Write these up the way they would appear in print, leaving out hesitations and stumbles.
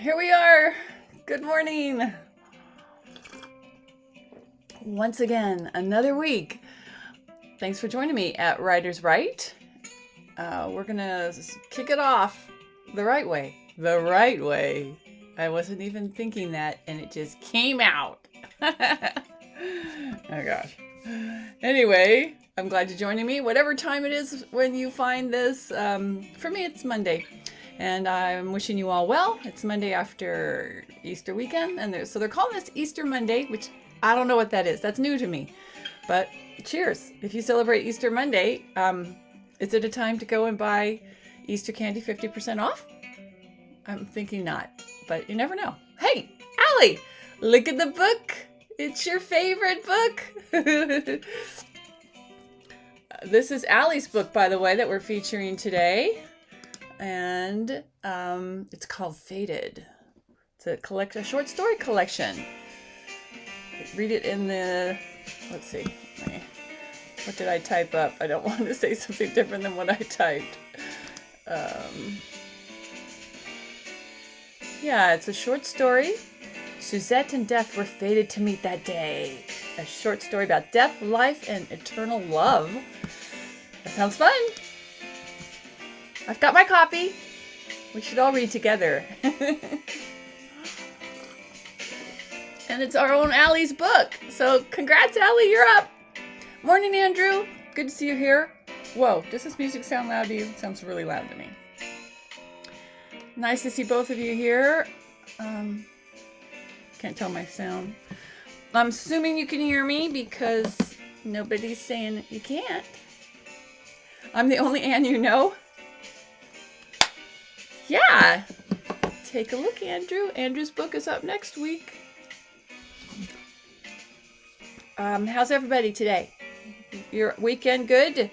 here we are. Good morning. Once again, another week. Thanks for joining me at Writer's Right. We're gonna kick it off the right way. The right way. I wasn't even thinking that, and it just came out. Oh gosh. Anyway, I'm glad you're joining me. Whatever time it is when you find this, for me it's Monday. And I'm wishing you all well. It's Monday after Easter weekend, and so they're calling this Easter Monday, which I don't know what that is. That's new to me. But cheers. If you celebrate Easter Monday, is it a time to go and buy Easter candy 50% off? I'm thinking not, but you never know. Hey, Allie, look at the book. It's your favorite book. This is Allie's book, by the way, that we're featuring today. And it's called Faded. It's a short story collection. Read it in the, let's see, what did I type up? I don't want to say something different than what I typed. Yeah, it's a short story. Suzette and Death were fated to meet that day. A short story about death, life, and eternal love. That sounds fun. I've got my copy. We should all read together. And it's our own Allie's book. So congrats, Allie, you're up. Morning, Andrew. Good to see you here. Whoa, does this music sound loud to you? It sounds really loud to me. Nice to see both of you here. Can't tell my sound. I'm assuming you can hear me because nobody's saying you can't. I'm the only Ann you know. Yeah. Take a look, Andrew. Andrew's book is up next week. How's everybody today? Your weekend good?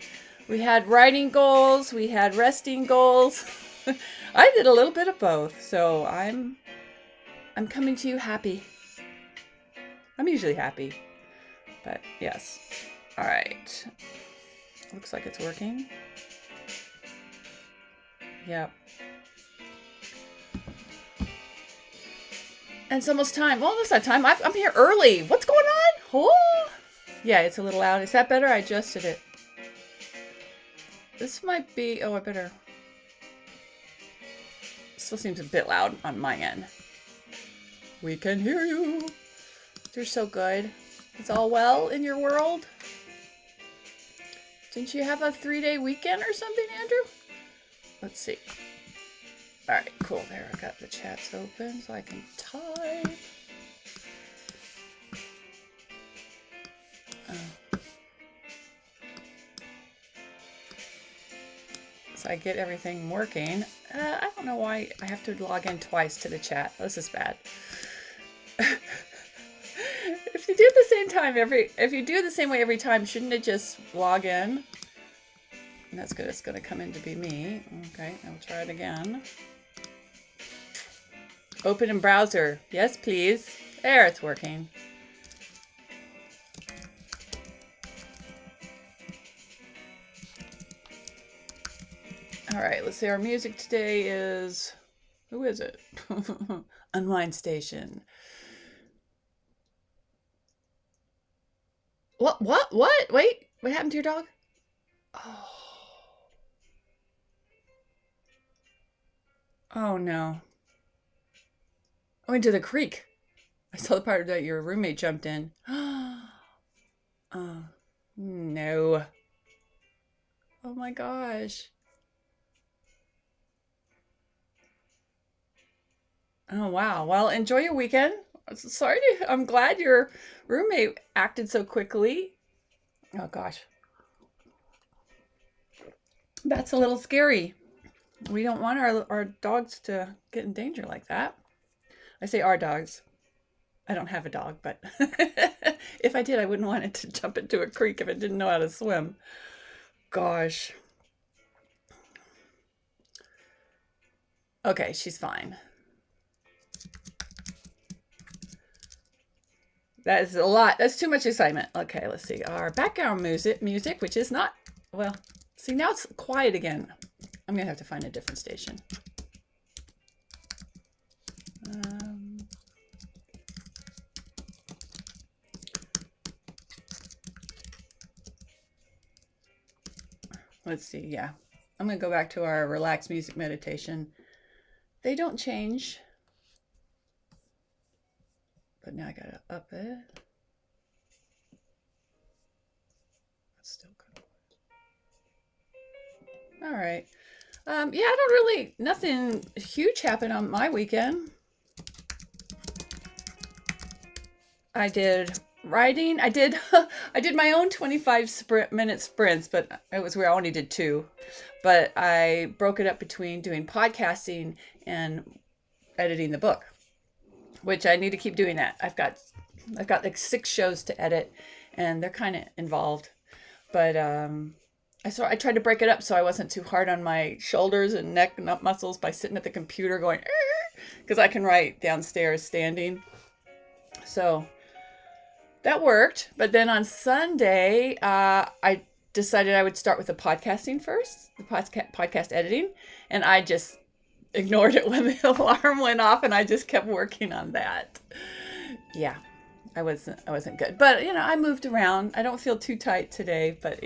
We had writing goals. We had resting goals. I did a little bit of both, so I'm coming to you happy. I'm usually happy, but yes. All right. Looks like it's working. Yep. And it's almost time. Well, it's not time. I'm here early. What's going on? Oh, yeah, it's a little loud. Is that better? I adjusted it. This might be. Oh, I better. Still seems a bit loud on my end. We can hear you. You're so good. It's all well in your world. Didn't you have a 3-day weekend or something, Andrew? Let's see. All right, cool. There, I got the chats open so I can type. So I get everything working. I don't know why I have to log in twice to the chat. This is bad. If you do it the same time if you do it the same way every time, shouldn't it just log in? And that's good. It's going to come in to be me. Okay, I'll try it again. Open in browser. Yes, please. There, it's working. All right, let's see. Our music today is... Who is it? Unwind Station. What? Wait, what happened to your dog? Oh. Oh, no. I went to the creek. I saw the part that your roommate jumped in. Oh, no. Oh, my gosh. Oh, wow. Well, enjoy your weekend. I'm glad your roommate acted so quickly. Oh, gosh. That's a little scary. We don't want our dogs to get in danger like that. I say our dogs. I don't have a dog, but if I did, I wouldn't want it to jump into a creek if it didn't know how to swim. Gosh. Okay, she's fine. That is a lot. That's too much excitement. Okay, let's see. Our background music, which is not, well, see, now it's quiet again. I'm going to have to find a different station. Let's see. Yeah. I'm going to go back to our relaxed music meditation. They don't change. But now I got to up it. That's still good. All right. Yeah, I don't really, nothing huge happened on my weekend. I did writing. I did my own 25-minute sprints, but it was where I only did 2. But I broke it up between doing podcasting and editing the book, which I need to keep doing that. I've got like 6 shows to edit, and they're kind of involved. But I tried to break it up so I wasn't too hard on my shoulders and neck and up muscles by sitting at the computer going, because I can write downstairs standing. So that worked. But then on Sunday, I decided I would start with the podcasting first, the podcast editing. And I just ignored it when the alarm went off, and I just kept working on that. Yeah, I wasn't good. But, I moved around. I don't feel too tight today, but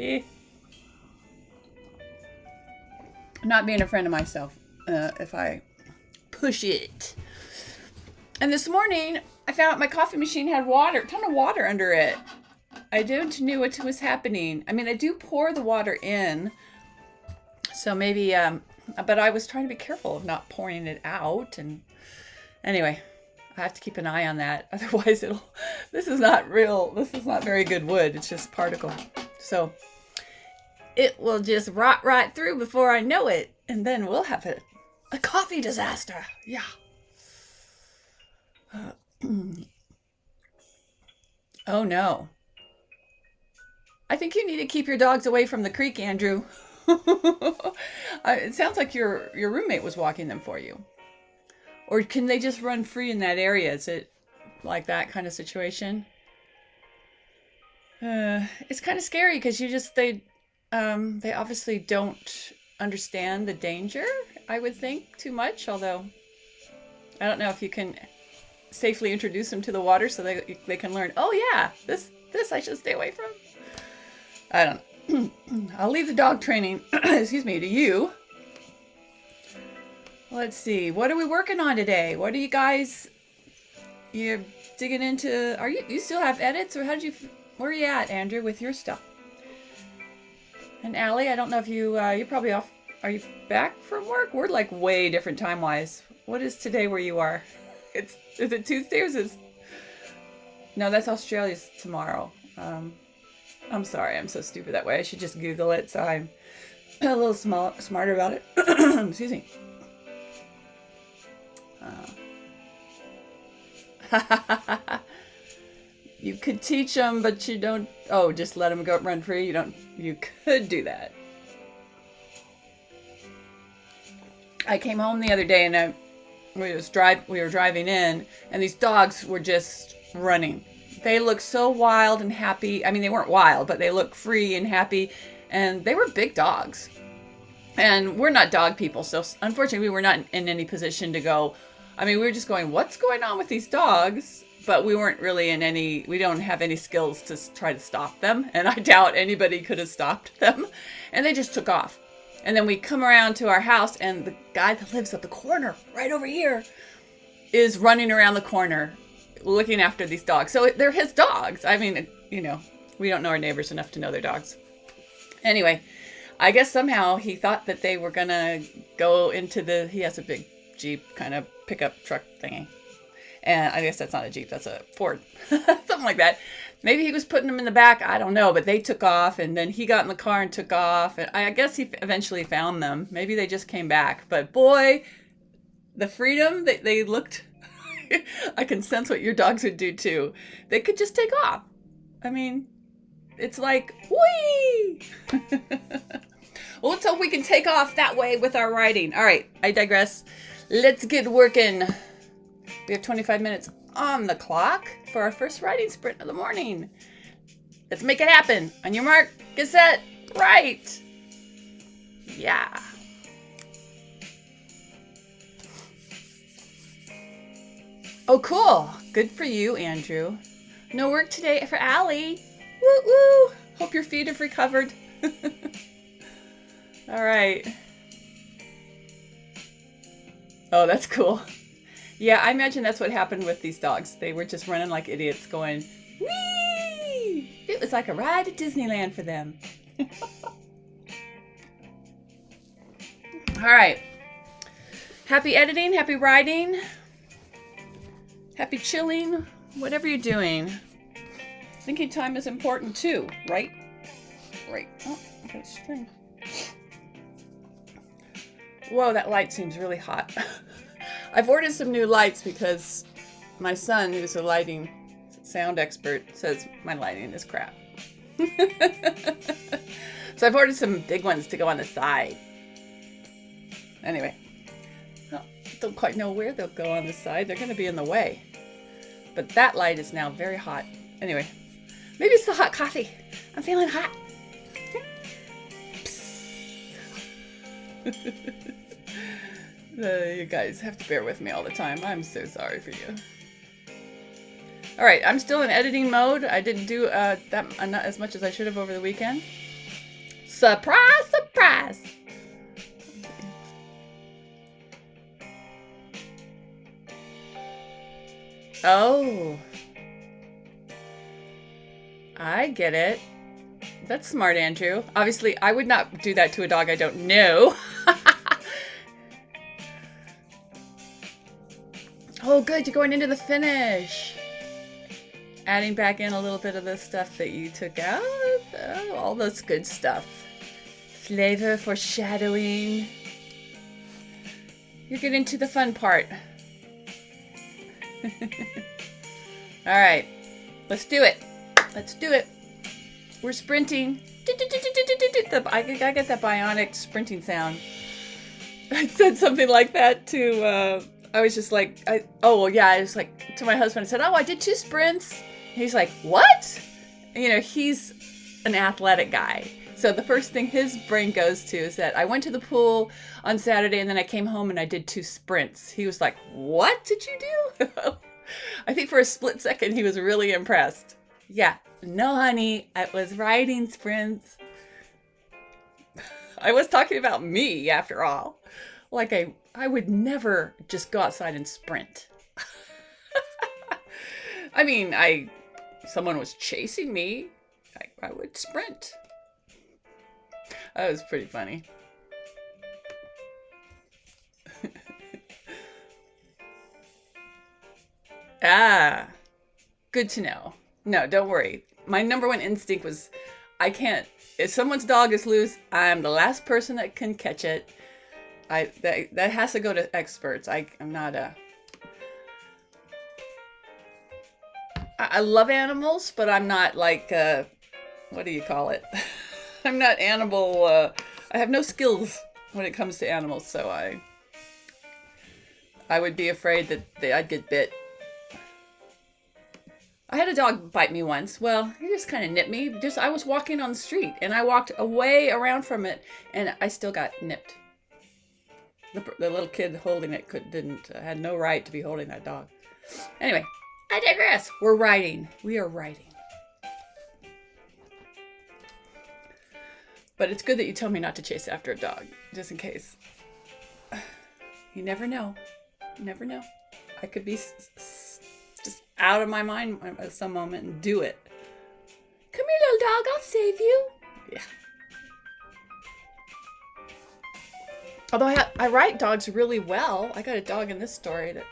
not being a friend of myself if I push it. And this morning, I found out my coffee machine had a ton of water under it. I didn't know what was happening. I mean, I do pour the water in. So maybe, but I was trying to be careful of not pouring it out. And anyway, I have to keep an eye on that. Otherwise, this is not very good wood. It's just particle. So it will just rot right through before I know it. And then we'll have a coffee disaster. Yeah. Oh no. I think you need to keep your dogs away from the creek, Andrew. It sounds like your roommate was walking them for you. Or can they just run free in that area? Is it like that kind of situation? It's kind of scary because they obviously don't understand the danger, I would think, too much. Although, I don't know if you can safely introduce them to the water so they can learn, oh yeah, this I should stay away from. I don't know. I'll leave the dog training, excuse me, to you. Let's see. What are we working on today? What are you're digging into? You still have edits, or where are you at, Andrew, with your stuff? And Allie, I don't know if you're probably off. Are you back from work? We're like way different time-wise. What is today where you are? Is it Tuesday or is it? No, that's Australia's tomorrow. I'm sorry, I'm so stupid that way. I should just Google it so I'm a little smarter about it. Excuse me. You could teach them, but you don't. Oh, just let them go run free. You could do that. I came home the other day and we were driving in, and these dogs were just running. They looked so wild and happy. I mean, they weren't wild, but they looked free and happy, and they were big dogs. And we're not dog people, so unfortunately we were not in any position to go. I mean, we were just going, what's going on with these dogs? But we weren't really we don't have any skills to try to stop them, and I doubt anybody could have stopped them. And they just took off. And then we come around to our house, and the guy that lives at the corner right over here is running around the corner looking after these dogs. So they're his dogs. I mean, we don't know our neighbors enough to know their dogs. Anyway, I guess somehow he thought that they were going to go into he has a big Jeep kind of pickup truck thingy. And I guess that's not a Jeep, that's a Ford. Something like that. Maybe he was putting them in the back, I don't know, but they took off, and then he got in the car and took off. And I guess he eventually found them. Maybe they just came back. But boy, the freedom, they looked, I can sense what your dogs would do too. They could just take off. I mean, it's like, whee! Well, let's hope we can take off that way with our riding. All right, I digress. Let's get working. We have 25 minutes on the clock for our first riding sprint of the morning. Let's make it happen. On your mark, get set, right. Yeah. Oh, cool. Good for you, Andrew. No work today for Allie. Woo woo. Hope your feet have recovered. All right. Oh, that's cool. Yeah, I imagine that's what happened with these dogs. They were just running like idiots going, whee! It was like a ride at Disneyland for them. All right. Happy editing, happy writing, happy chilling, whatever you're doing. Thinking time is important too, right? Right. Oh, I got a string. Whoa, that light seems really hot. I've ordered some new lights because my son, who's a lighting sound expert, says my lighting is crap. So I've ordered some big ones to go on the side. Anyway, I don't quite know where they'll go on the side. They're going to be in the way. But that light is now very hot. Anyway, maybe it's the hot coffee. I'm feeling hot. You guys have to bear with me all the time. I'm so sorry for you. All right, I'm still in editing mode. I didn't do not as much as I should have over the weekend. Surprise, surprise. Oh, I get it. That's smart, Andrew. Obviously, I would not do that to a dog I don't know. Oh, good. You're going into the finish. Adding back in a little bit of the stuff that you took out. Oh, all this good stuff. Flavor, foreshadowing. You're getting to the fun part. All right. Let's do it. Let's do it. We're sprinting. I get that bionic sprinting sound. I said something like that to... I was just like, I was like, to my husband, I said, oh, I did 2 sprints. And he's like, what? You know, he's an athletic guy. So the first thing his brain goes to is that I went to the pool on Saturday and then I came home and I did 2 sprints. He was like, what did you do? I think for a split second, he was really impressed. Yeah, no, honey, I was riding sprints. I was talking about me after all. Like I would never just go outside and sprint. I mean, someone was chasing me, I would sprint. That was pretty funny. Ah, good to know. No, don't worry. My number one instinct was, if someone's dog is loose, I'm the last person that can catch it. That has to go to experts. I'm not I love animals, but I'm not like, what do you call it? I'm not animal, I have no skills when it comes to animals, so I would be afraid that I'd get bit. I had a dog bite me once. Well, he just kind of nipped me. I was walking on the street, and I walked away around from it, and I still got nipped. The little kid holding it had no right to be holding that dog. Anyway, I digress. We're riding. We are riding. But it's good that you told me not to chase after a dog, just in case. You never know. You never know. I could be just out of my mind at some moment and do it. Come here, little dog. I'll save you. Yeah. Although I write dogs really well. I got a dog in this story that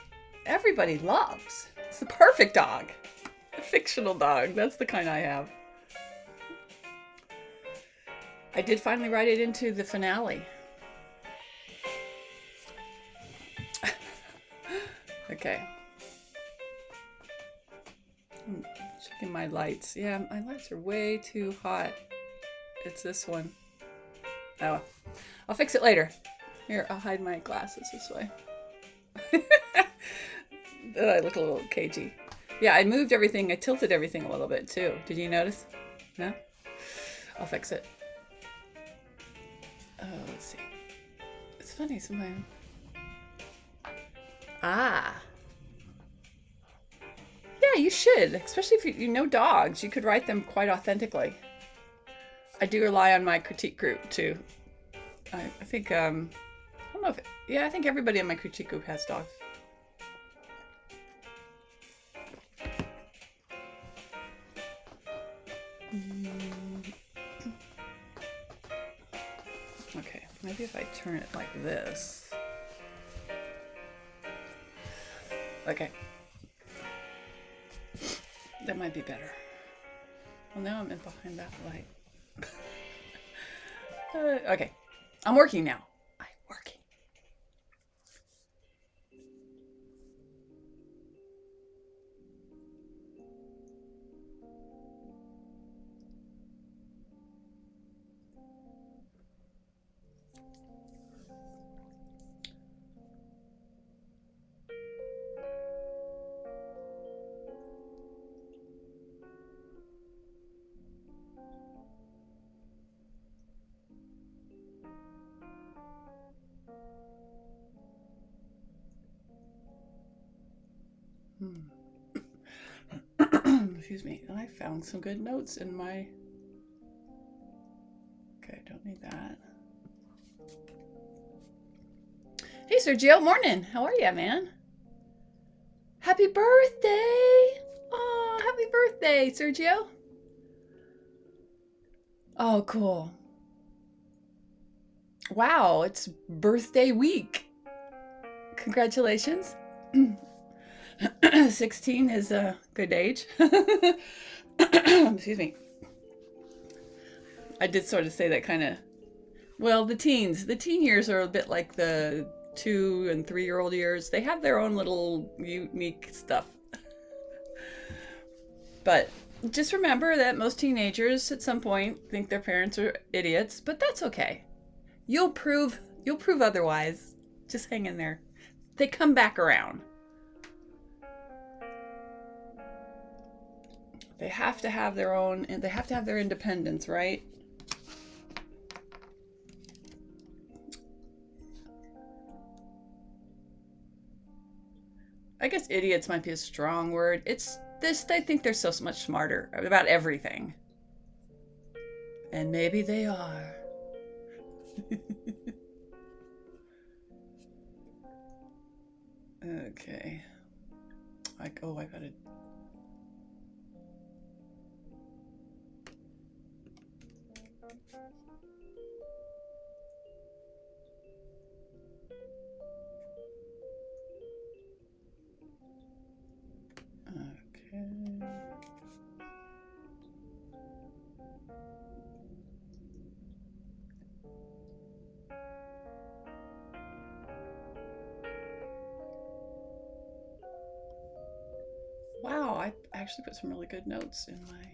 everybody loves. It's the perfect dog. A fictional dog. That's the kind I have. I did finally write it into the finale. Okay. I'm checking my lights. Yeah, my lights are way too hot. It's this one. Oh, I'll fix it later. Here, I'll hide my glasses this way. I look a little cagey. Yeah, I moved everything. I tilted everything a little bit too. Did you notice? No? I'll fix it. Oh, let's see. It's funny sometimes. Ah. Yeah, you should, especially if you know dogs. You could write them quite authentically. I do rely on my critique group too. I think I don't know if I think everybody in my critique group has dogs. Okay, maybe if I turn it like this. Okay. That might be better. Well, now I'm in behind that light. Okay. I'm working now. I'm working. Excuse me. I found some good notes in my... Okay, don't need that. Hey, Sergio. Morning. How are you, man? Happy birthday! Oh, happy birthday, Sergio. Oh, cool. Wow, it's birthday week. Congratulations. 16 is a good age. Excuse me. I did sort of say that kind of... Well, the teen years are a bit like the 2 and 3-year-old years. They have their own little unique stuff. But just remember that most teenagers at some point think their parents are idiots, but that's okay. You'll prove otherwise. Just hang in there. They come back around. They have to have their own, and they have to have their independence, right? I guess idiots might be a strong word. It's this, they think they're so much smarter about everything. And maybe they are. Okay. Like, oh, I gotta... Okay. Wow, I actually put some really good notes in my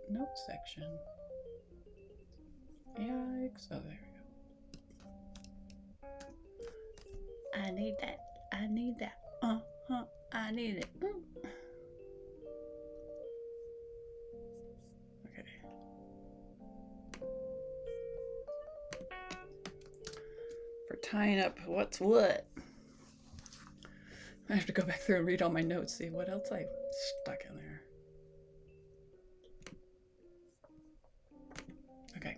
notes section. Yikes. Oh, there we go. I need that. I need that. I need it. Okay. For tying up what's what. I have to go back through and read all my notes, see what else I stuck in there. Okay.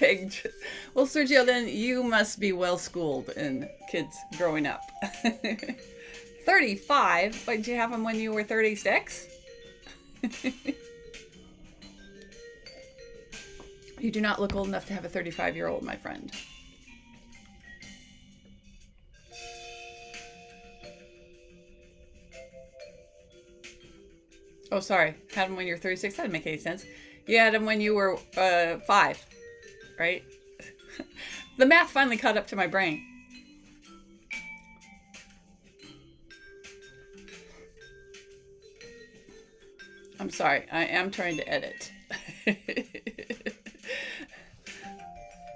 Okay. Well, Sergio, then you must be well schooled in kids growing up. 35? But did you have them when you were 36? You do not look old enough to have a 35-year-old, my friend. Oh, sorry. Had them when you were 36? That didn't make any sense. You had them when you were 5, right? The math finally caught up to my brain. I'm sorry. I am trying to edit.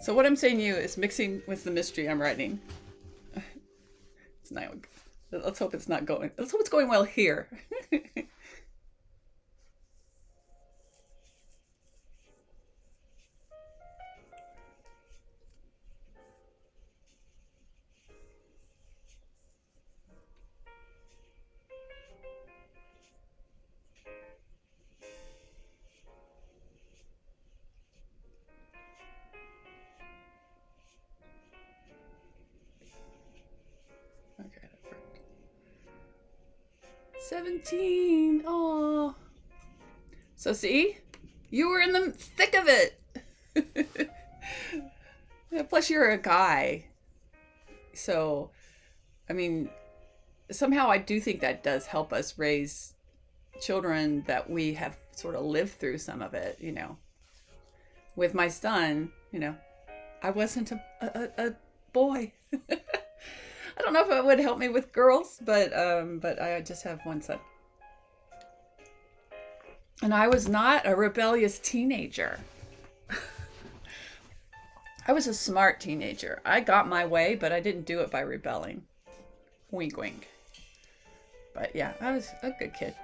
So what I'm saying to you is mixing with the mystery I'm writing. It's not. Let's hope it's not going. Let's hope it's going well here. Okay. 17. Oh. So see, you were in the thick of it. Plus, you're a guy. So, I mean, somehow I do think that does help us raise children that we have sort of lived through some of it, you know. With my son, you know, I wasn't a boy. I don't know if it would help me with girls, but I just have one son. And I was not a rebellious teenager. I was a smart teenager. I got my way, but I didn't do it by rebelling. Wink, wink. But yeah, I was a good kid.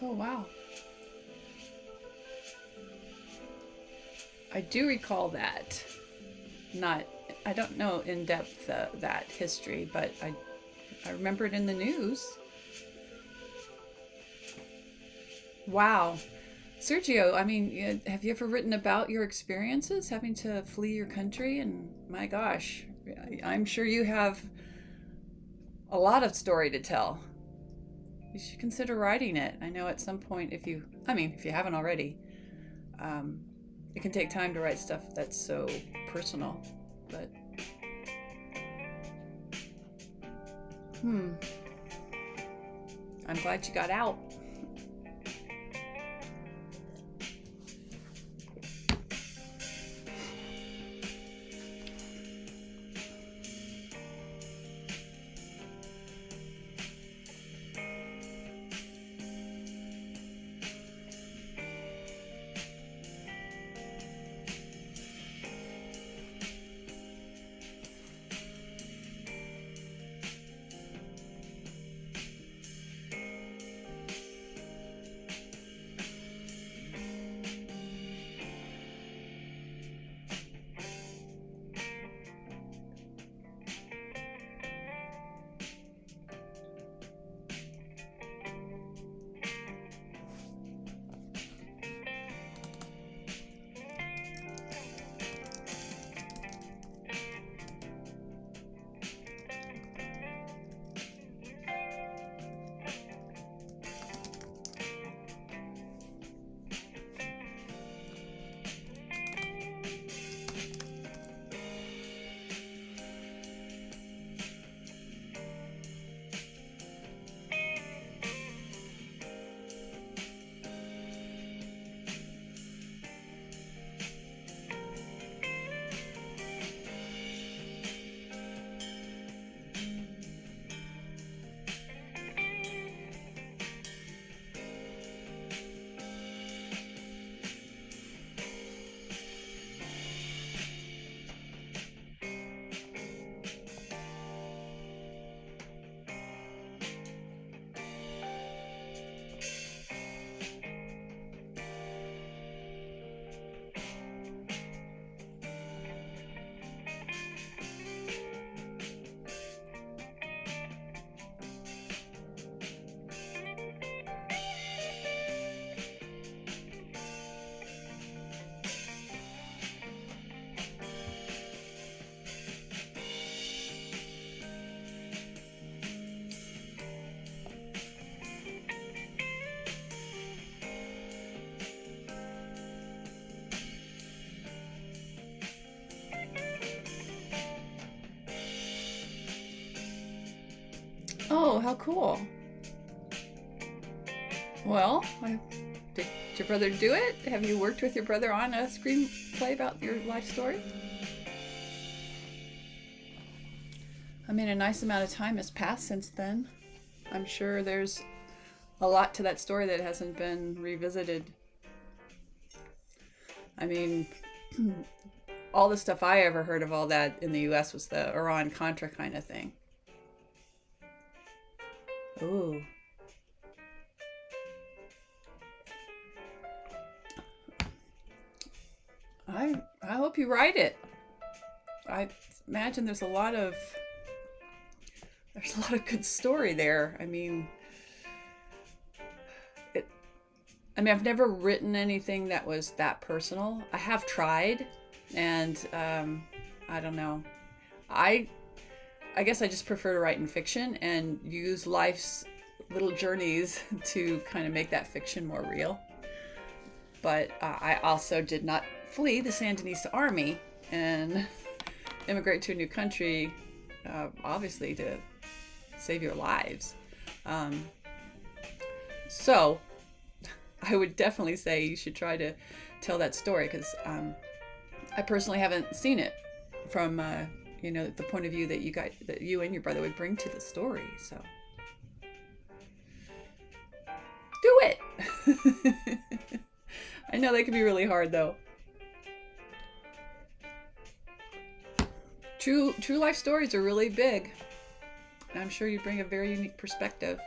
Oh, wow. I do recall that. I don't know in depth that history, but I remember it in the news. Wow. Sergio, I mean, have you ever written about your experiences having to flee your country? And my gosh, I'm sure you have a lot of story to tell. You should consider writing it. I know at some point, if you haven't already, um, it can take time to write stuff that's so personal. But, I'm glad you got out. Oh, how cool. Well, did your brother do it? Have you worked with your brother on a screenplay about your life story? I mean, a nice amount of time has passed since then. I'm sure there's a lot to that story that hasn't been revisited. I mean, all the stuff I ever heard of all that in the US was the Iran-Contra kind of thing. Ooh. I hope you write it. I imagine there's a lot of good story there. I've never written anything that was that personal. I have tried, and I don't know. I guess I just prefer to write in fiction and use life's little journeys to kind of make that fiction more real. But I also did not flee the Sandinista army and immigrate to a new country, obviously to save your lives. So I would definitely say you should try to tell that story, because I personally haven't seen it from the point of view that you and your brother would bring to the story. So do it. I know they can be really hard though. True life stories are really big. I'm sure you bring a very unique perspective.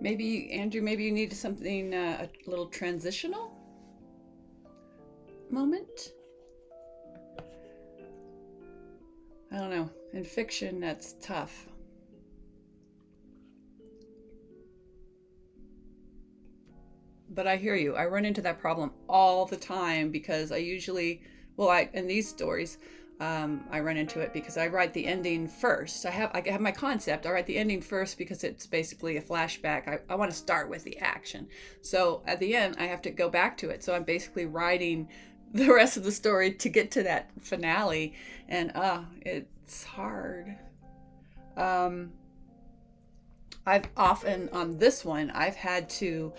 Maybe, Andrew, maybe you need something, a little transitional moment. I don't know. In fiction, that's tough. But I hear you. I run into that problem all the time because I usually, in these stories, I run into it because I write the ending first. I have my concept. I write the ending first because it's basically a flashback. I want to start with the action. So at the end, I have to go back to it. So I'm basically writing the rest of the story to get to that finale. And it's hard. I've often, on this one, I've had to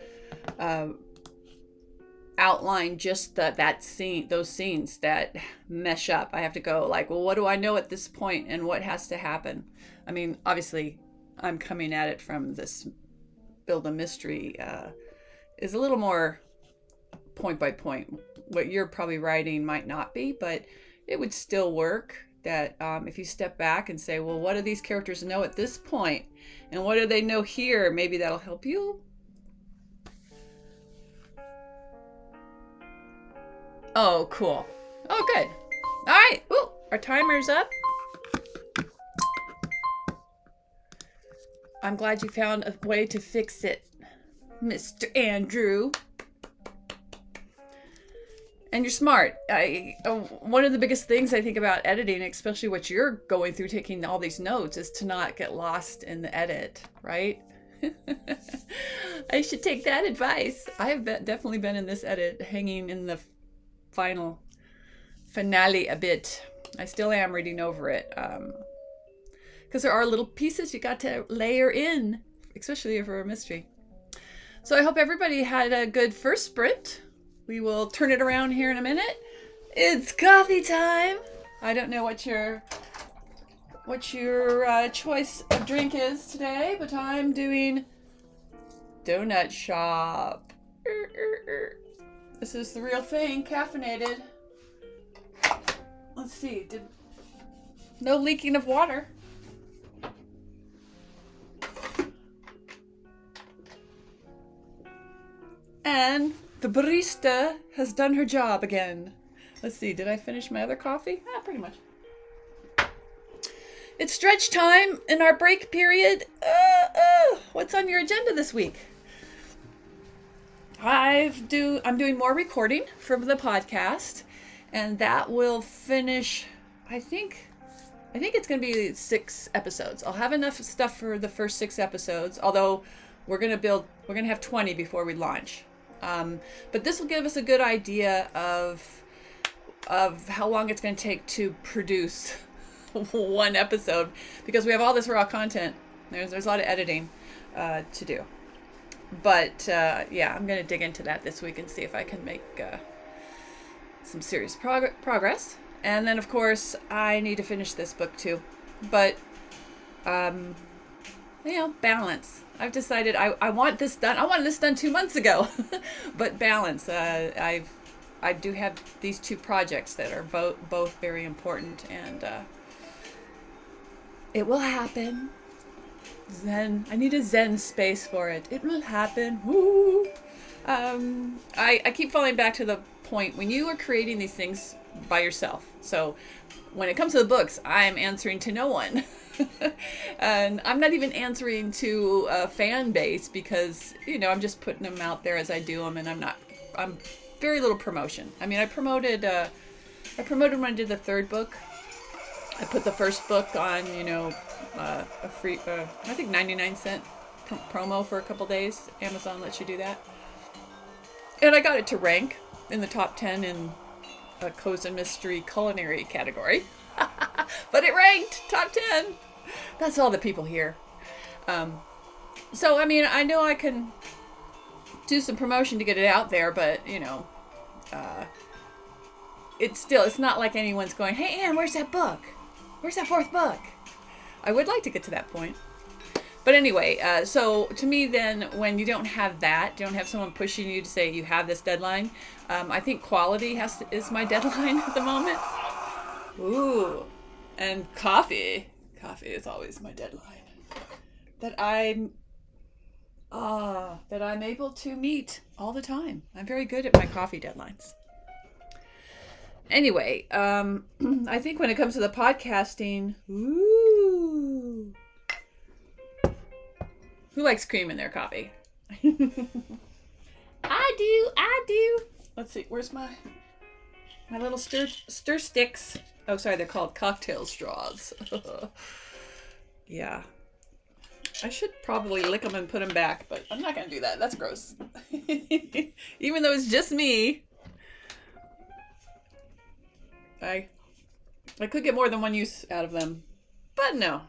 outline just that scene, those scenes that mesh up. I have to go like, well, what do I know at this point and what has to happen? I mean, obviously I'm coming at it from this build a mystery is a little more point by point. What you're probably writing might not be, but it would still work. That if you step back and say, well, what do these characters know at this point? And what do they know here? Maybe that'll help you. Oh, cool. Oh, good. All right. Ooh, our timer's up. I'm glad you found a way to fix it, Mr. Andrew. And you're smart. One of the biggest things I think about editing, especially what you're going through, taking all these notes, is to not get lost in the edit, right? I should take that advice. I have definitely been in this edit, hanging in the finale a bit. I still am reading over it. Because there are little pieces you got to layer in, especially for a mystery. So I hope everybody had a good first sprint. We will turn it around here in a minute. It's coffee time. I don't know what your choice of drink is today, but I'm doing donut shop. This is the real thing, caffeinated. Let's see, no leaking of water. And the barista has done her job again. Let's see, did I finish my other coffee? Pretty much. It's stretch time in our break period. What's on your agenda this week? I'm doing more recording from the podcast, and that will finish, I think it's going to be 6 episodes. I'll have enough stuff for the first 6 episodes, although we're going to have 20 before we launch. But this will give us a good idea of how long it's going to take to produce one episode, because we have all this raw content. There's a lot of editing to do. But yeah, I'm going to dig into that this week and see if I can make some serious progress. And then, of course, I need to finish this book too. But, balance. I've decided I want this done. I wanted this done 2 months ago. But balance. I do have these 2 projects that are both very important. And it will happen. Zen. I need a Zen space for it. It will happen. Woo! I keep falling back to the point when you are creating these things by yourself. So when it comes to the books, I'm answering to no one. And I'm not even answering to a fan base because, I'm just putting them out there as I do them, and I'm very little promotion. I mean, I promoted when I did the 3rd book. I put the first book on, a free, I think 99-cent promo for a couple days. Amazon lets you do that. And I got it to rank in the top 10 in a cozy mystery culinary category. But it ranked top 10. That's all the people here. So, I mean, I know I can do some promotion to get it out there, but, it's not like anyone's going, hey, Anne, where's that book? Where's that 4th book? I would like to get to that point. But anyway, so to me then, when you don't have that, you don't have someone pushing you to say you have this deadline, I think quality is my deadline at the moment. Ooh, and coffee. Coffee is always my deadline. That I'm that I'm able to meet all the time. I'm very good at my coffee deadlines. Anyway, I think when it comes to the podcasting, ooh, who likes cream in their coffee? I do. Let's see, where's my little stir sticks? Oh, sorry, they're called cocktail straws. Yeah. I should probably lick them and put them back, but I'm not going to do that. That's gross. Even though it's just me. I could get more than one use out of them, but no.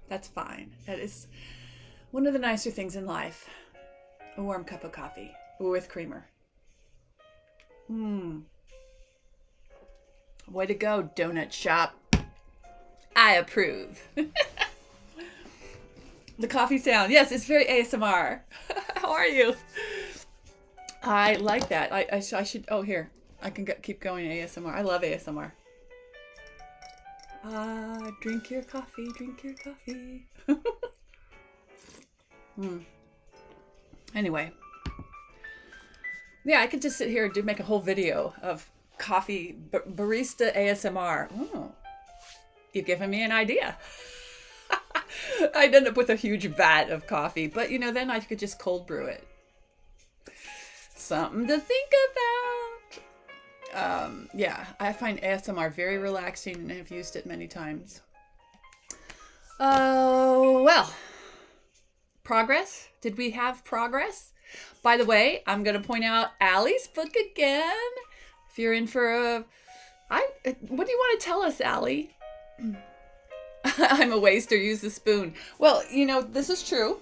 That's fine. That is one of the nicer things in life. A warm cup of coffee with creamer. Way to go, donut shop. I approve. The coffee sound. Yes, it's very ASMR. How are you? I like that. I should. Oh, here. I can keep going ASMR. I love ASMR. Drink your coffee. Drink your coffee. Anyway. Yeah, I could just sit here and make a whole video of coffee barista ASMR. Oh, you've given me an idea. I'd end up with a huge vat of coffee, but then I could just cold brew it. Something to think about. Yeah, I find ASMR very relaxing and I've used it many times. Oh, well. Progress? Did we have progress? By the way, I'm going to point out Allie's book again. If you're in for what do you want to tell us, Allie? I'm a waster, use the spoon. Well, this is true.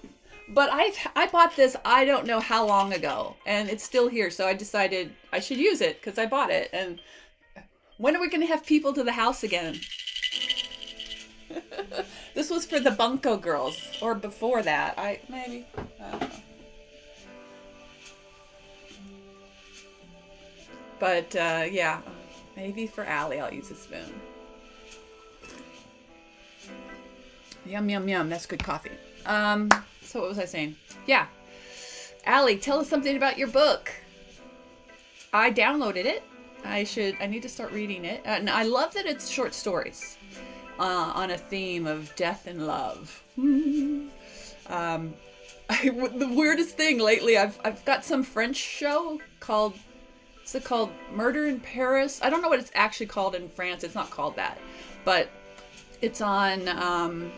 But I bought this, I don't know how long ago, and it's still here. So I decided I should use it because I bought it. And when are we going to have people to the house again? This was for the Bunko girls, or before that. I don't know. But yeah, maybe for Allie I'll use a spoon. Yum, yum, yum. That's good coffee. So what was I saying? Yeah. Allie, tell us something about your book. I downloaded it. I need to start reading it. And I love that it's short stories on a theme of death and love. The weirdest thing lately, I've got some French show called, what's it called? Murder in Paris. I don't know what it's actually called in France. It's not called that. But it's on...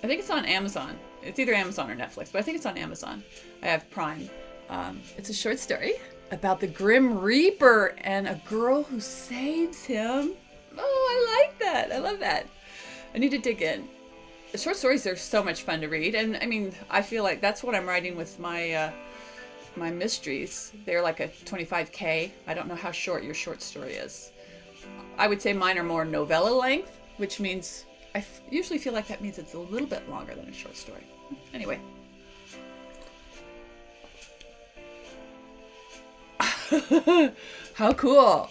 I think it's on Amazon. It's either Amazon or Netflix, but I think it's on Amazon. I have Prime. It's a short story about the Grim Reaper and a girl who saves him. Oh, I like that. I love that. I need to dig in. The short stories are so much fun to read. And I mean, I feel like that's what I'm writing with my my mysteries. They're like a 25K. I don't know how short your short story is. I would say mine are more novella length, which means... I usually feel like that means it's a little bit longer than a short story. Anyway. How cool.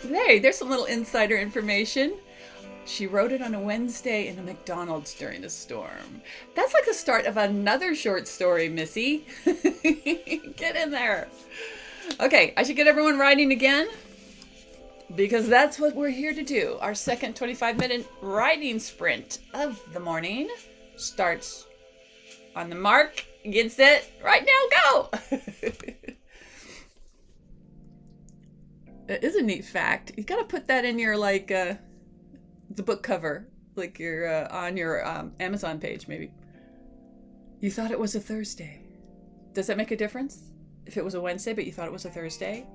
Hey, there's some little insider information. She wrote it on a Wednesday in a McDonald's during a storm. That's like the start of another short story, Missy. Get in there. Okay, I should get everyone writing again. Because that's what we're here to do. Our second 25-minute writing sprint of the morning starts on the mark. Get set. Right now, go! It is a neat fact. You got to put that in your, the book cover. Like your on your Amazon page, maybe. You thought it was a Thursday. Does that make a difference? If it was a Wednesday, but you thought it was a Thursday?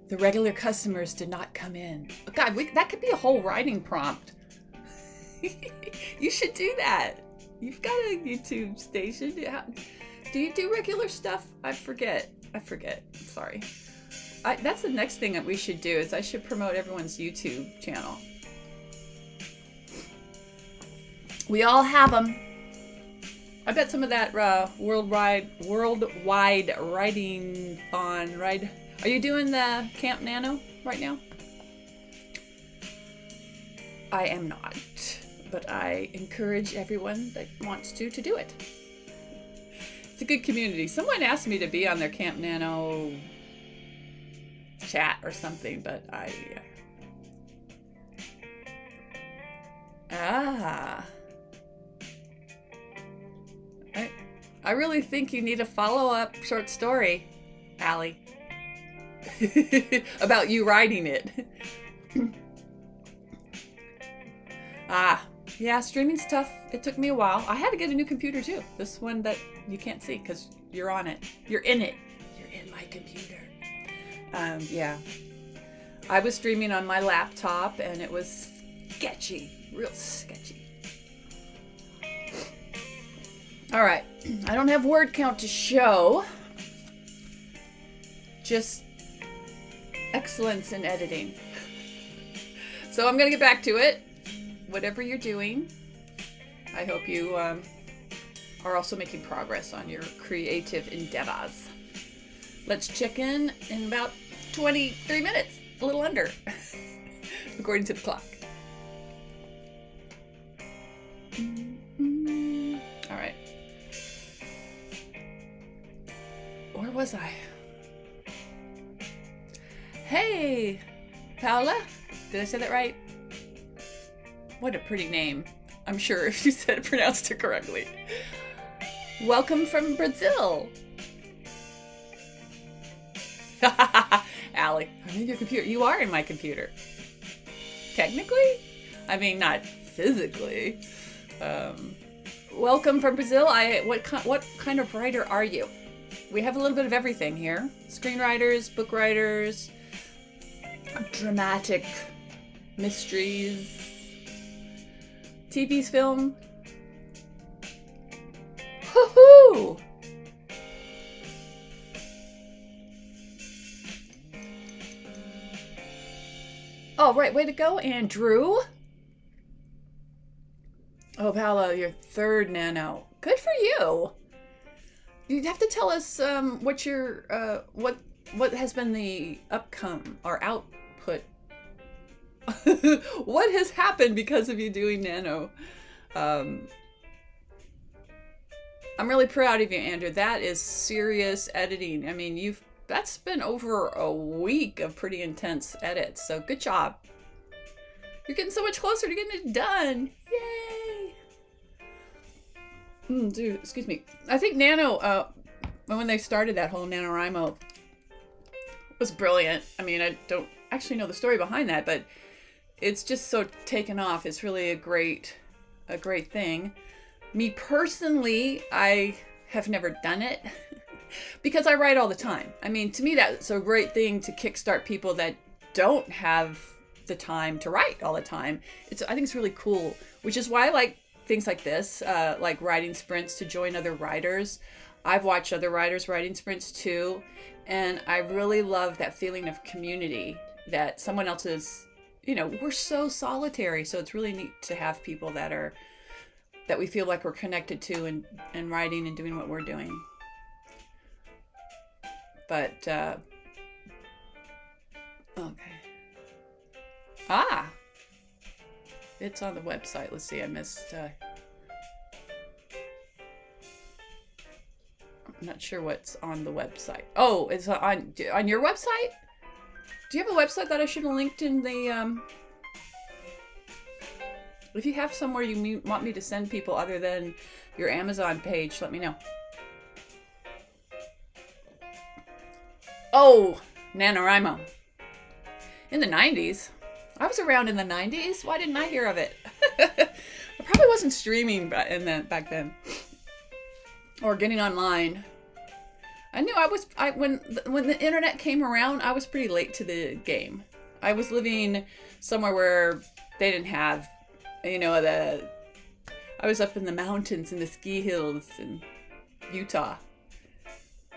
The regular customers did not come in. Oh God, that could be a whole writing prompt. You should do that. You've got a YouTube station. Do you do regular stuff? I forget. Sorry. That's the next thing that we should do is I should promote everyone's YouTube channel. We all have them. I bet some of that worldwide writing fun, right? Are you doing the Camp Nano right now? I am not, but I encourage everyone that wants to do it. It's a good community. Someone asked me to be on their Camp Nano chat or something, but I really think you need a follow-up short story, Allie, about you writing it. Yeah, streaming's tough. It took me a while. I had to get a new computer too. This one that you can't see because you're on it. You're in it. You're in my computer. Yeah. I was streaming on my laptop and it was sketchy. Real sketchy. All right. I don't have word count to show. Just excellence in editing. So I'm going to get back to it. Whatever you're doing, I hope you are also making progress on your creative endeavors. Let's check in about 23 minutes, a little under, according to the clock. All right. Where was I? Hey, Paula. Did I say that right? What a pretty name. I'm sure if you pronounced it correctly. Welcome from Brazil. Allie, I'm in your computer. You are in my computer. Technically? I mean, not physically. Welcome from Brazil. What kind of writer are you? We have a little bit of everything here. Screenwriters, book writers, dramatic mysteries, TV's film. Hoo-hoo! Oh, right. Way to go, Andrew. Oh, Paolo, your third nano. Good for you. You'd have to tell us what your what has been the outcome or output. What has happened because of you doing nano? I'm really proud of you, Andrew. That is serious editing. I mean, that's been over a week of pretty intense edits. So good job. You're getting so much closer to getting it done. Yay! Dude, excuse me. I think Nano, when they started that whole NaNoWriMo, was brilliant. I mean, I don't actually know the story behind that, but it's just so taken off. It's really a great thing. Me personally, I have never done it because I write all the time. I mean, to me, that's a great thing to kickstart people that don't have the time to write all the time. I think it's really cool, which is why I like things like this, like writing sprints to join other writers. I've watched other writers writing sprints too, and I really love that feeling of community that someone else is, we're so solitary, so it's really neat to have people that we feel like we're connected to and writing and doing what we're doing. But, okay. It's on the website. Let's see, I missed, I'm not sure what's on the website. Oh, it's on your website? Do you have a website that I should have linked in the, if you have somewhere you want me to send people other than your Amazon page, let me know. Oh, NaNoWriMo. In the 90s. I was around in the 90s. Why didn't I hear of it? I probably wasn't streaming back then. Or getting online. I knew when the internet came around, I was pretty late to the game. I was living somewhere where they didn't have, I was up in the mountains in the ski hills in Utah.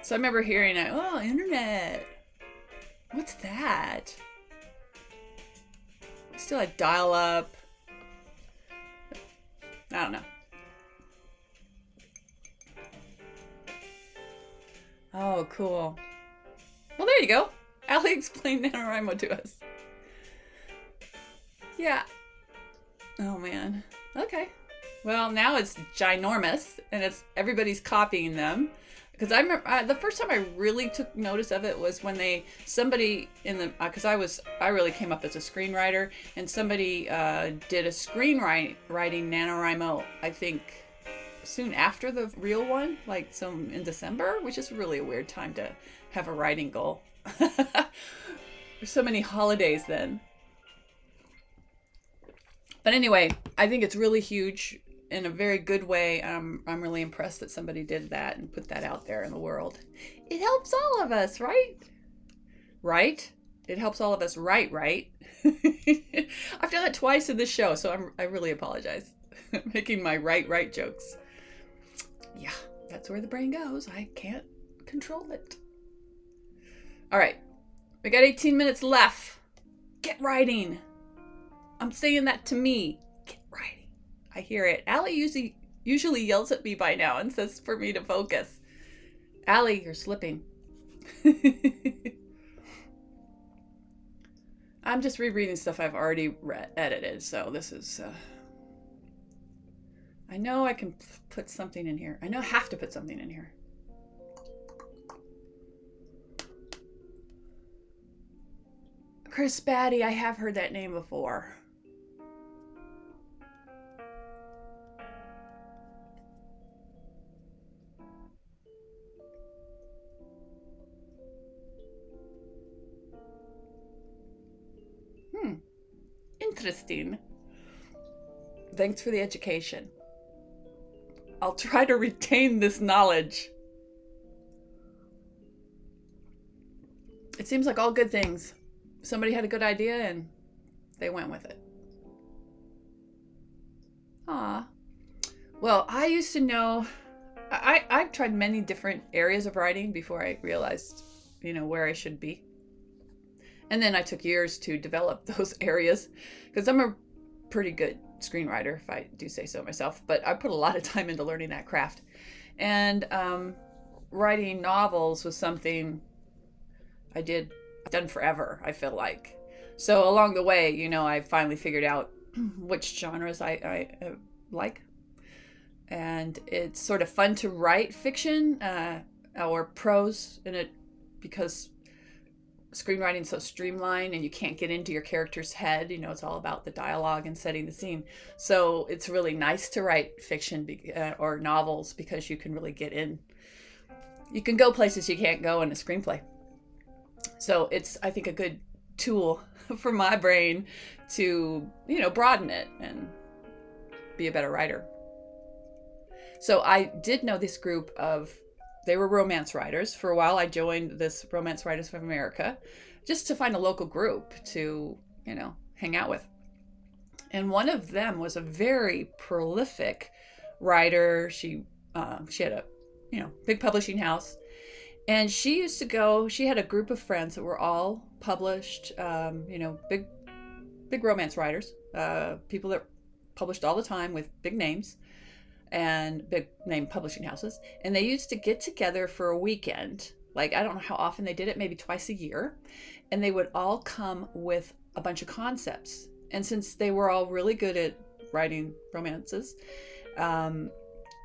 So I remember hearing, oh, internet. What's that? Still had dial-up. I don't know. Oh, cool. Well, there you go. Allie explained NaNoWriMo to us. Yeah. Oh man. Okay. Well, now it's ginormous, and everybody's copying them. Because I remember the first time I really took notice of it was when somebody in the because I really came up as a screenwriter, and somebody did a screenwriting NaNoWriMo, I think soon after the real one, like some in December, which is really a weird time to have a writing goal. There's so many holidays then. But anyway, I think it's really huge in a very good way. I'm really impressed that somebody did that and put that out there in the world. It helps all of us, right? Right? It helps all of us right? I've done it twice in this show, so I really apologize. Making my right jokes. Yeah, that's where the brain goes. I can't control it. All right, we got 18 minutes left. Get writing. I'm saying that to me. Get writing. I hear it. Allie usually yells at me by now and says for me to focus. Allie, you're slipping. I'm just rereading stuff I've already edited, so this is... I know I can put something in here. I know I have to put something in here. Chris Batty, I have heard that name before. Interesting. Thanks for the education. I'll try to retain this knowledge. It seems like all good things. Somebody had a good idea and they went with it. Ah. Well, I used to know... I've tried many different areas of writing before I realized, where I should be. And then I took years to develop those areas because I'm a pretty good screenwriter, if I do say so myself. But I put a lot of time into learning that craft. And writing novels was something I've done forever, I feel like. So along the way, I finally figured out which genres I like. And it's sort of fun to write fiction or prose in it because screenwriting's so streamlined and you can't get into your character's head. It's all about the dialogue and setting the scene. So it's really nice to write fiction or novels because you can really get in. You can go places you can't go in a screenplay. So it's, I think, a good tool for my brain to, broaden it and be a better writer. So I did know this group they were romance writers. For a while, I joined this Romance Writers of America just to find a local group to, hang out with. And one of them was a very prolific writer. She had a, big publishing house. And she had a group of friends that were all published, big romance writers, people that published all the time with big names and big name publishing houses. And they used to get together for a weekend. Like, I don't know how often they did it, maybe twice a year. And they would all come with a bunch of concepts. And since they were all really good at writing romances,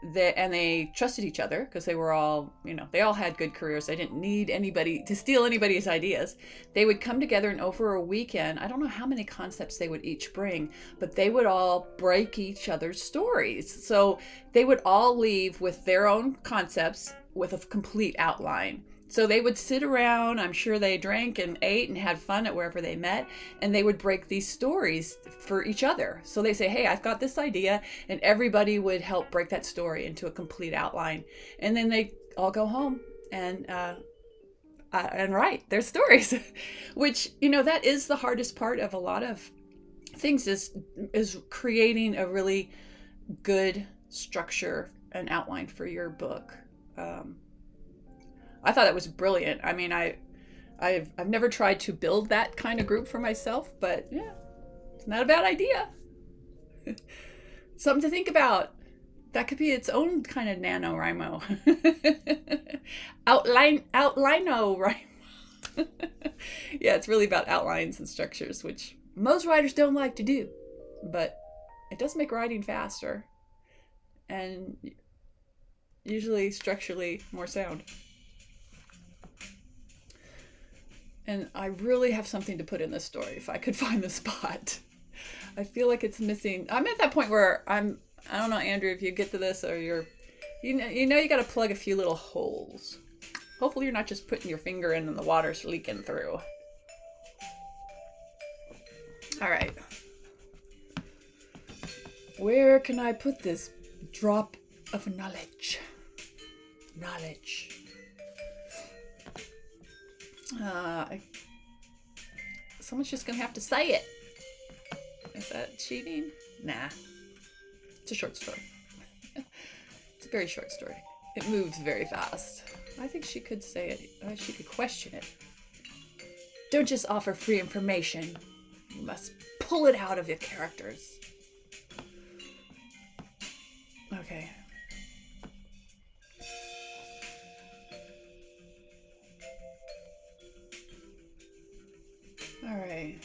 they trusted each other because they were all, they all had good careers. They didn't need anybody to steal anybody's ideas. They would come together and over a weekend, I don't know how many concepts they would each bring, but they would all break each other's stories. So they would all leave with their own concepts with a complete outline. So they would sit around, I'm sure they drank and ate and had fun at wherever they met, and they would break these stories for each other. So they say, hey, I've got this idea, and everybody would help break that story into a complete outline. And then they all go home and write their stories, which, that is the hardest part of a lot of things is creating a really good structure and outline for your book. I thought it was brilliant. I mean, I've never tried to build that kind of group for myself, but yeah, it's not a bad idea. Something to think about. That could be its own kind of NaNoWriMo. Outline-o-rimo. Yeah, it's really about outlines and structures, which most writers don't like to do, but It does make writing faster and usually structurally more sound. And I really have something to put in this story if I could find the spot. I feel like it's missing. I'm at that point where I don't know, Andrew, if you get to this or you know you got to plug a few little holes. Hopefully you're not just putting your finger in and the water's leaking through. All right. Where can I put this drop of knowledge? Someone's just gonna have to say it. Is that cheating? Nah. It's a short story. It's a very short story. It moves very fast. I think she could say it. She could question it. Don't just offer free information. You must pull it out of your characters. Okay. All right.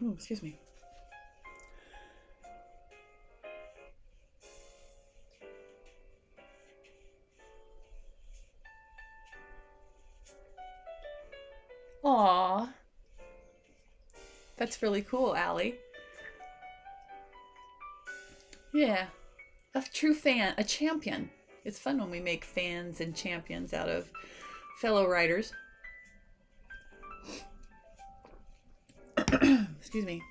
Oh, excuse me. Aw. That's really cool, Allie. Yeah. A true fan, a champion. It's fun when we make fans and champions out of fellow writers. Excuse me.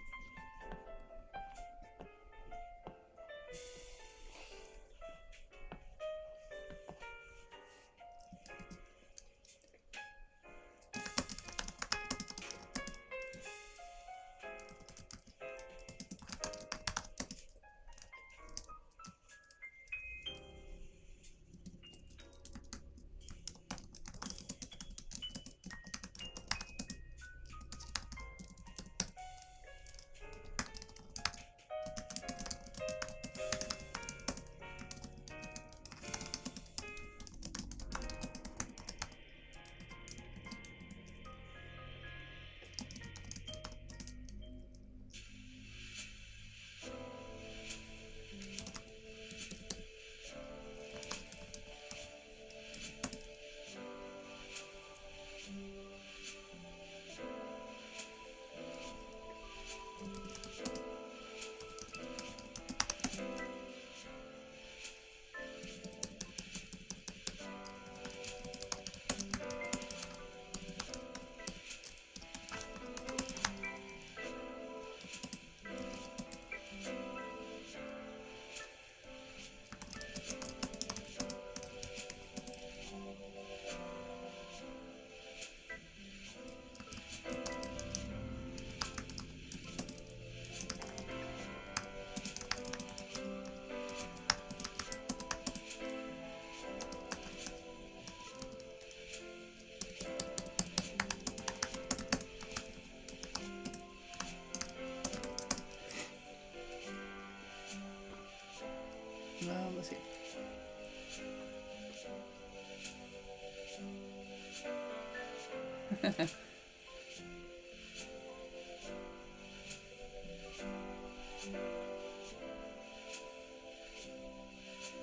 Let's see.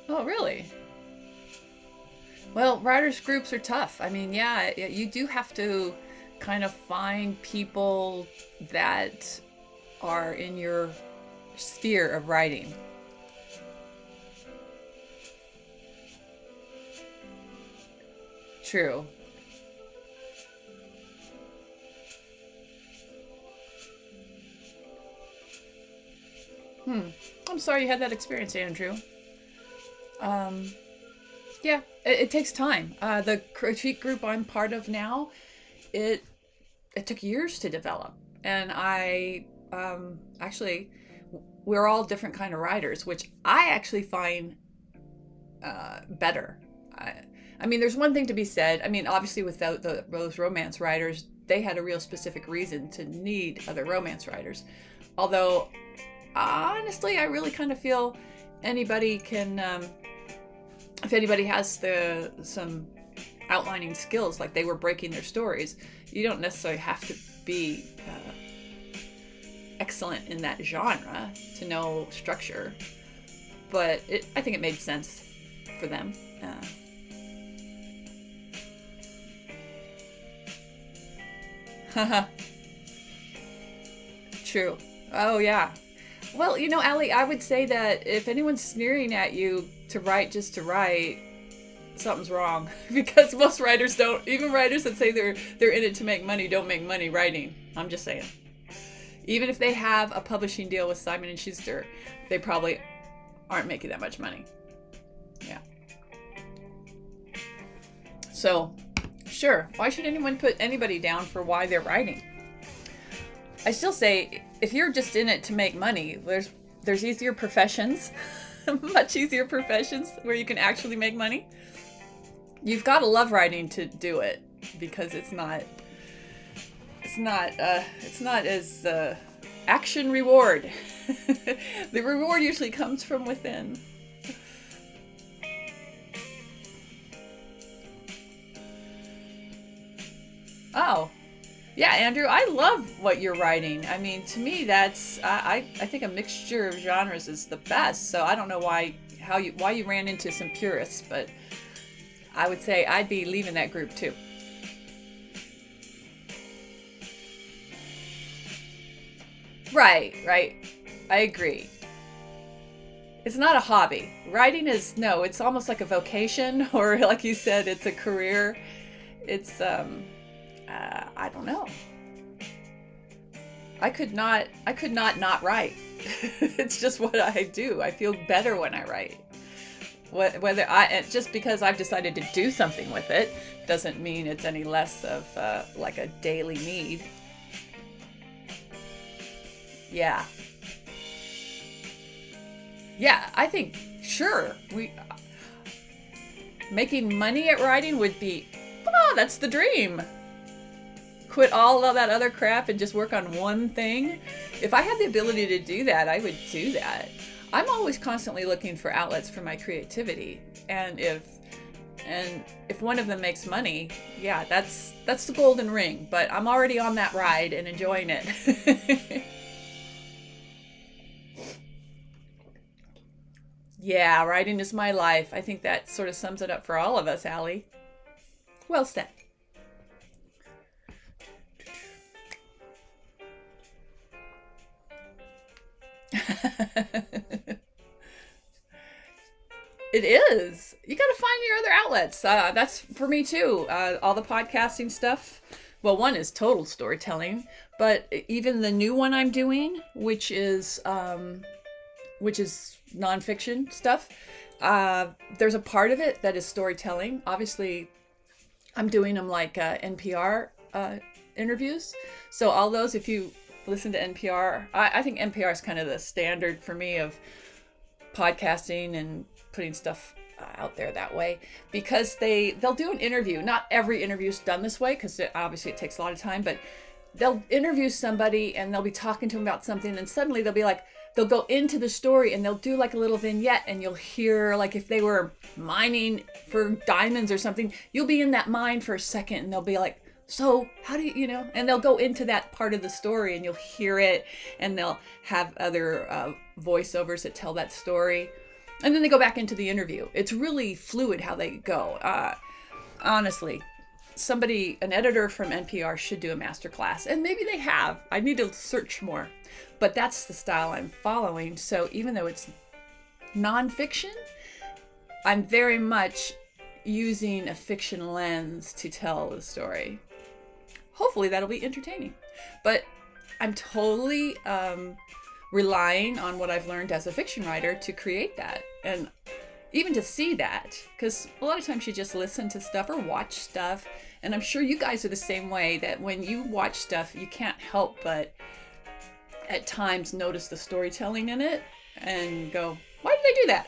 Oh, really? Well, writers groups are tough. I mean, yeah, you do have to kind of find people that are in your sphere of writing. True. Hmm. I'm sorry you had that experience, Andrew. Um, yeah, it takes time. The retreat group I'm part of now, it it took years to develop, and I actually we're all different kind of writers, which I actually find better. I, I mean, there's one thing to be said. I mean, obviously, without those romance writers, they had a real specific reason to need other romance writers. Although, honestly, I really kind of feel anybody can, if anybody has some outlining skills, like they were breaking their stories, you don't necessarily have to be excellent in that genre to know structure. But I think it made sense for them. Haha. True. Oh, yeah. Well, Allie, I would say that if anyone's sneering at you to write just to write, something's wrong. Because most writers don't, even writers that say they're in it to make money, don't make money writing. I'm just saying. Even if they have a publishing deal with Simon and Schuster, they probably aren't making that much money. Yeah. So, sure, why should anyone put anybody down for why they're writing? I still say, if you're just in it to make money, there's easier professions, much easier professions where you can actually make money. You've got to love writing to do it, because it's not as action reward. The reward usually comes from within. Oh, yeah, Andrew, I love what you're writing. I mean, to me, that's I think a mixture of genres is the best. So I don't know why you ran into some purists, but I would say I'd be leaving that group too. Right. I agree. It's not a hobby. Writing is, no, it's almost like a vocation, or like you said, it's a career. It's I don't know. I could not write. It's just what I do. I feel better when I write. Whether just because I've decided to do something with it doesn't mean it's any less of like a daily need. Yeah. Yeah, I think, sure, we making money at writing would be, that's the dream. Quit all of that other crap and just work on one thing. If I had the ability to do that, I would do that. I'm always constantly looking for outlets for my creativity, and if one of them makes money, yeah, that's the golden ring. But I'm already on that ride and enjoying it. Yeah, writing is my life. I think that sort of sums it up for all of us, Allie. Well said. It is. You got to find your other outlets. That's for me too. All the podcasting stuff. Well, one is total storytelling, but even the new one I'm doing, which is nonfiction stuff. There's a part of it that is storytelling. Obviously, I'm doing them like NPR interviews. So all those, if you listen to NPR, I think NPR is kind of the standard for me of podcasting and putting stuff out there that way, because they'll do an interview. Not every interview is done this way, because obviously it takes a lot of time, but they'll interview somebody and they'll be talking to them about something, and suddenly they'll go into the story and they'll do like a little vignette, and you'll hear, like, if they were mining for diamonds or something, you'll be in that mine for a second and they'll be like, So how do you know? And they'll go into that part of the story and you'll hear it, and they'll have other voiceovers that tell that story. And then they go back into the interview. It's really fluid how they go. Honestly, an editor from NPR should do a master class, and maybe they have. I need to search more, but that's the style I'm following. So even though it's nonfiction, I'm very much using a fiction lens to tell the story. Hopefully that'll be entertaining, but I'm totally relying on what I've learned as a fiction writer to create that, and even to see that, because a lot of times you just listen to stuff or watch stuff, and I'm sure you guys are the same way, that when you watch stuff, you can't help but at times notice the storytelling in it and go, why did they do that?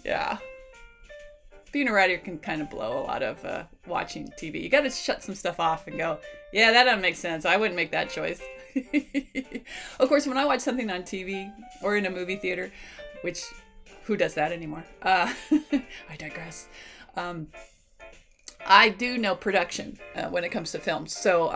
Yeah. Being a writer can kind of blow a lot of watching TV. You got to shut some stuff off and go, yeah, that doesn't make sense. I wouldn't make that choice. Of course, when I watch something on TV or in a movie theater, which, who does that anymore? I digress. I do know production when it comes to films. So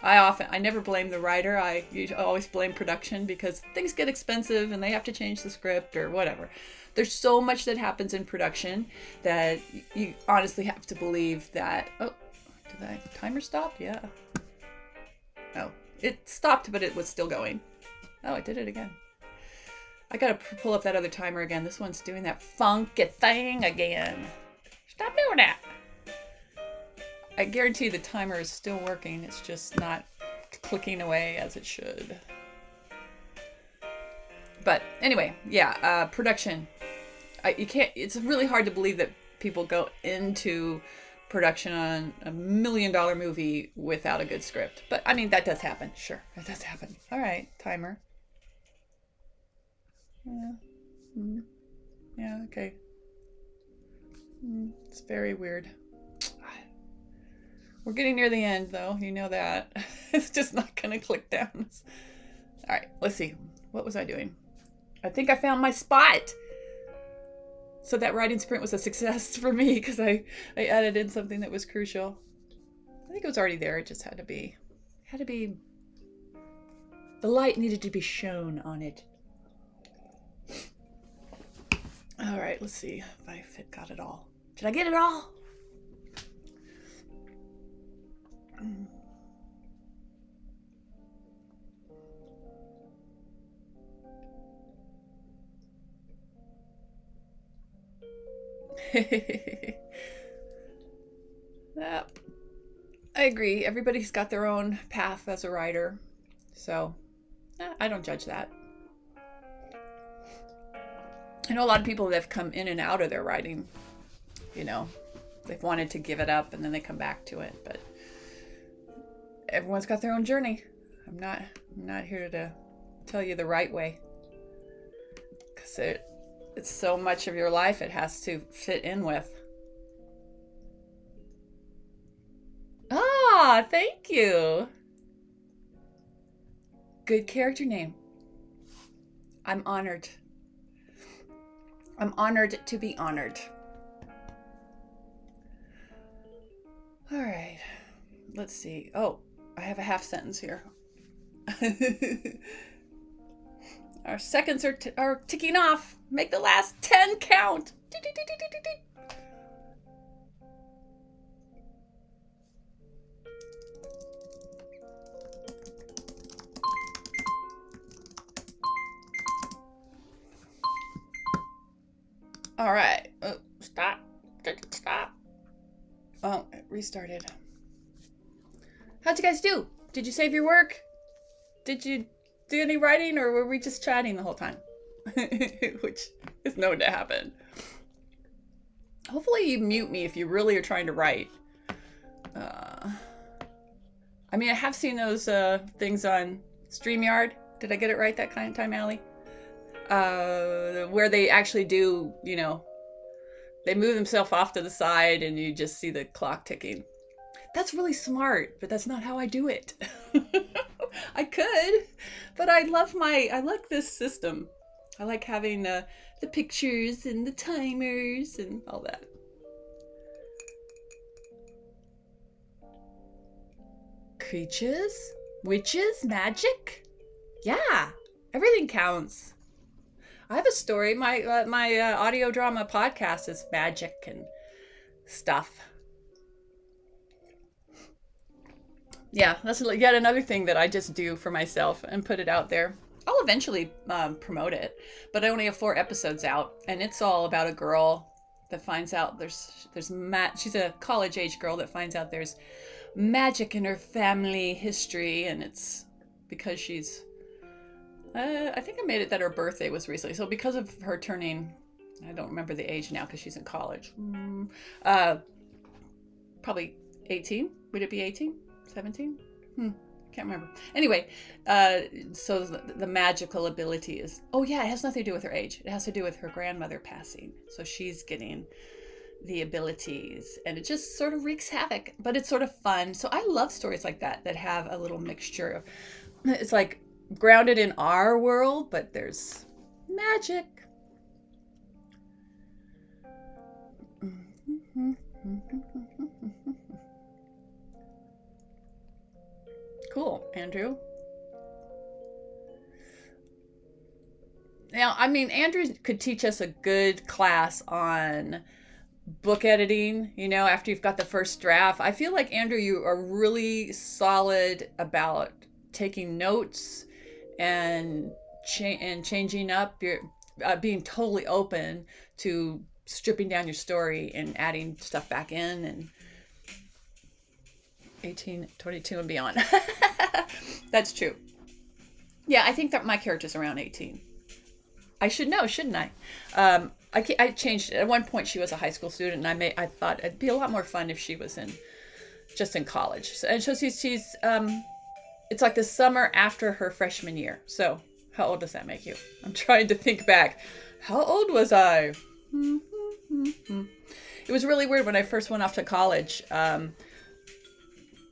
I never blame the writer. I always blame production, because things get expensive and they have to change the script or whatever. There's so much that happens in production that you honestly have to believe that. Oh, did that timer stop? Yeah. No, it stopped, but it was still going. Oh, it did it again. I gotta pull up that other timer again. This one's doing that funky thing again. Stop doing that. I guarantee the timer is still working. It's just not clicking away as it should. But anyway, yeah, production. You can't. It's really hard to believe that people go into production on $1 million movie without a good script. But I mean, that does happen. Sure, that does happen. All right, timer. Yeah. Okay. It's very weird. We're getting near the end, though. You know that. It's just not going to click down. All right, let's see. What was I doing? I think I found my spot. So that writing sprint was a success for me, because I added in something that was crucial. I think it was already there. It just had to be, the light needed to be shown on it. All right, let's see if I got it all. Did I get it all? Yep. I agree. Everybody's got their own path as a writer. So, I don't judge that. I know a lot of people that have come in and out of their writing. You know, they've wanted to give it up and then they come back to it. But everyone's got their own journey. I'm not here to tell you the right way. Because it's so much of your life it has to fit in with. Ah, thank you. Good character name. I'm honored. I'm honored to be honored. All right. Let's see. Oh, I have a half sentence here. Our seconds are ticking off. Make the last 10 count. All right. Stop. Oh, it restarted. How'd you guys do? Did you save your work? Did you do any writing, or were we just chatting the whole time? Which is known to happen. Hopefully you mute me if you really are trying to write. I mean, I have seen those things on StreamYard. Did I get it right that kind of time, Allie? Where they actually do, you know, they move themselves off to the side and you just see the clock ticking. That's really smart, but that's not how I do it. I could, but I like this system. I like having the pictures and the timers and all that. creatures, witches, magic. Yeah, everything counts. I have a story. My audio drama podcast is magic and stuff. Yeah, that's yet another thing that I just do for myself and put it out there. I'll eventually promote it, but I only have 4 episodes out, and it's all about a girl that finds out she's a college-age girl that finds out there's magic in her family history, and it's because she's I think I made it that her birthday was recently, so because of her turning, I don't remember the age now because she's in college, probably 18. Would it be 18? 17? Can't remember. Anyway, so the magical ability is, it has nothing to do with her age. It has to do with her grandmother passing. So she's getting the abilities, and it just sort of wreaks havoc, but it's sort of fun. So I love stories like that have a little mixture of, it's like grounded in our world, but there's magic. Cool, Andrew. Now, I mean, Andrew could teach us a good class on book editing, after you've got the first draft. I feel like, Andrew, you are really solid about taking notes and changing up your, being totally open to stripping down your story and adding stuff back in, and 18, 22 and beyond. That's true. Yeah, I think that my character's around 18. I should know, shouldn't I? I changed. At one point, she was a high school student, and I thought it'd be a lot more fun if she was just in college. And so she's it's like the summer after her freshman year. So how old does that make you? I'm trying to think back. How old was I? It was really weird when I first went off to college.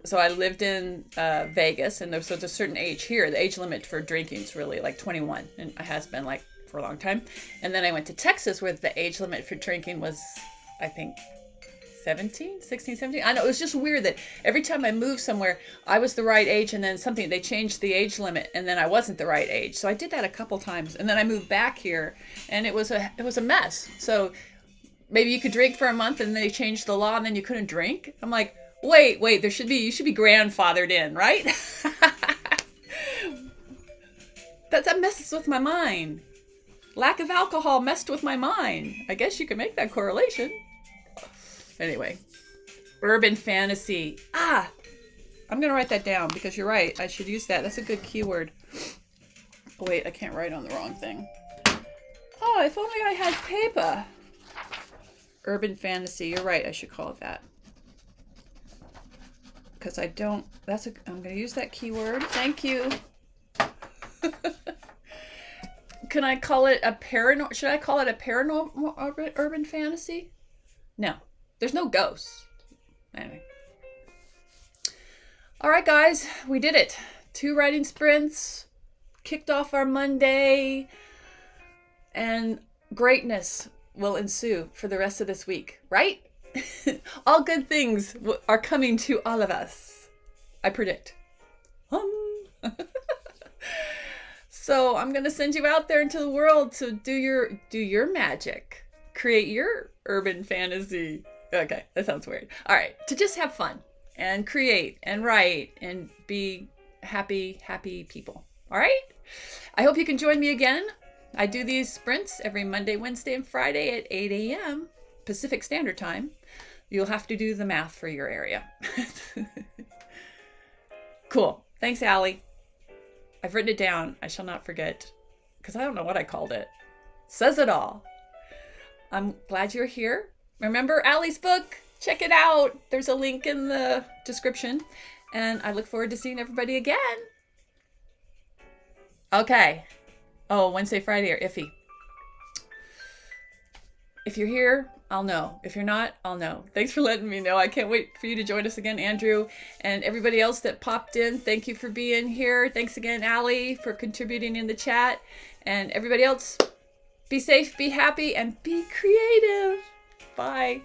So I lived in Vegas, and there's a certain age here. The age limit for drinking is really like 21, and it has been like for a long time. And then I went to Texas, where the age limit for drinking was, I think, 16, 17. I know, it was just weird that every time I moved somewhere, I was the right age, and then they changed the age limit, and then I wasn't the right age. So I did that a couple times, and then I moved back here, and it was a mess. So maybe you could drink for a month, and then they changed the law, and then you couldn't drink. I'm like, wait, you should be grandfathered in, right? That messes with my mind. Lack of alcohol messed with my mind. I guess you could make that correlation. Anyway, urban fantasy. I'm going to write that down because you're right. I should use that. That's a good keyword. Oh, wait, I can't write on the wrong thing. Oh, if only I had paper. Urban fantasy. You're right. I should call it that. Because I don't, I'm going to use that keyword. Thank you. Can I call it should I call it a paranormal urban fantasy? No, there's no ghosts. Anyway. All right, guys, we did it. 2 writing sprints, kicked off our Monday, and greatness will ensue for the rest of this week, right? All good things are coming to all of us, I predict. So I'm going to send you out there into the world to do your magic. Create your urban fantasy. Okay, that sounds weird. All right, to just have fun and create and write and be happy people. All right? I hope you can join me again. I do these sprints every Monday, Wednesday, and Friday at 8 a.m. Pacific Standard Time. You'll have to do the math for your area. Cool. Thanks, Allie. I've written it down. I shall not forget, because I don't know what I called it. Says it all. I'm glad you're here. Remember Allie's book? Check it out. There's a link in the description. And I look forward to seeing everybody again. Okay. Oh, Wednesday, Friday are iffy. If you're here, I'll know. If you're not, I'll know. Thanks for letting me know. I can't wait for you to join us again, Andrew. And everybody else that popped in, thank you for being here. Thanks again, Allie, for contributing in the chat. And everybody else, be safe, be happy, and be creative. Bye.